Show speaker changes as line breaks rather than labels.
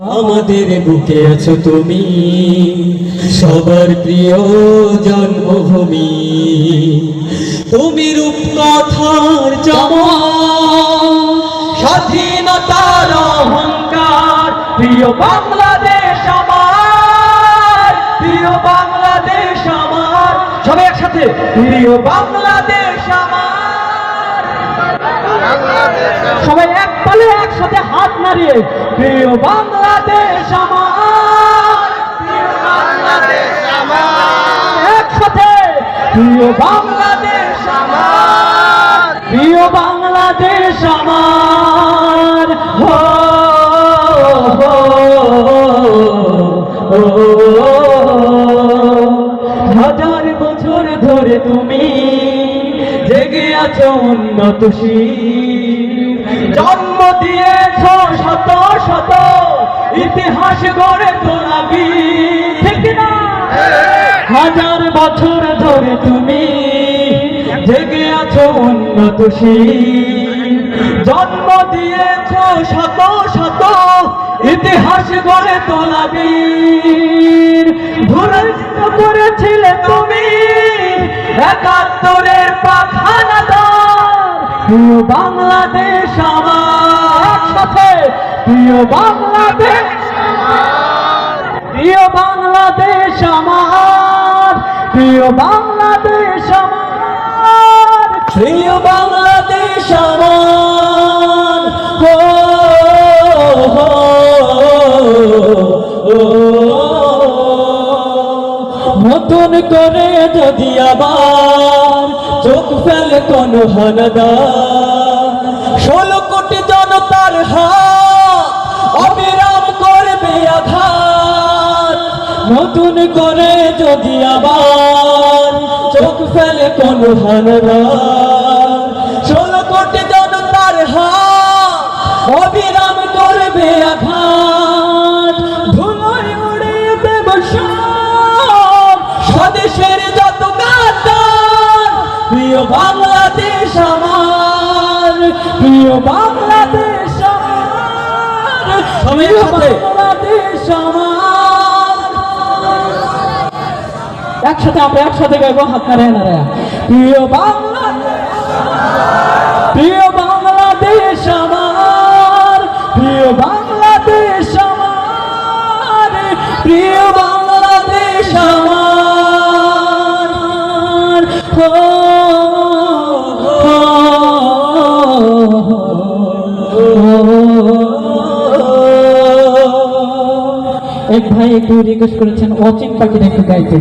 আমাদের বুকে আছো তুমি, সবার প্রিয় জন্মভূমি। তুমি রূপকথার চমক, স্বাধীনতার অহংকার। প্রিয় বাংলাদেশ আমার, প্রিয় বাংলাদেশ আমার। সবাই একসাথে, প্রিয় বাংলাদেশ আমার। সবাই এক পালে একসাথে হাত নাড়িয়ে, প্রিয় বাংলাদেশ আমার, প্রিয় বাংলাদেশ আমার। একসাথে, প্রিয় বাংলাদেশ আমার, প্রিয় বাংলাদেশ আমার। হো হো হো, হাজার বছর ধরে তুমি জেগে আছো উন্নতশীল। জন্ম দিয়েছ শত শত ইতিহাস গড়ে তোলাবি, ঠিক না? হাজার বছর ধরে তুমি জেগে আছো উন্নতশীল। জন্ম দিয়েছ শত শত ইতিহাস গড়ে তোলাবি। ধুরন্ত করেছিলে তুমি একাত্তরের পাখানাদার। প্রিয় বাংলাদেশ আমার, একসাথে, প্রিয় বাংলাদেশ আমার, প্রিয় বাংলাদেশ আমার, প্রিয় বাংলাদেশ আমার, প্রিয় বাংলাদেশ আমার। হো হো হো, নতুন করে যদি আবার চোখ ফেলে কোন হানাদার, 16 কোটি জনতার হাত অবিরাম করবে আঘাত। নতুন করে যদি আবার চোখ ফেলে কোন হানাদার, 16 কোটি জনতার হাত অবিরাম করবে আঘাত। ধুলোয় উড়িয়ে দেব সব স্বদেশের যত গাদ্দার। প্রিয় বাংলাদেশ আমার, প্রিয় বাংলাদেশ আমার, প্রিয় বাংলাদেশ আমার। একসাথে আমরা একসাথে গাইবো, হাত নাড়ায় নাড়ায়। প্রিয় বাংলাদেশ, প্রিয় বাংলাদেশ আমার, প্রিয় বাংলাদেশ আমার, প্রিয় বাংলাদেশ আমার। এক ভাই একটু রিকোয়েস্ট করেছেন ওয়াচিং পাখিটা একটু গাইতে।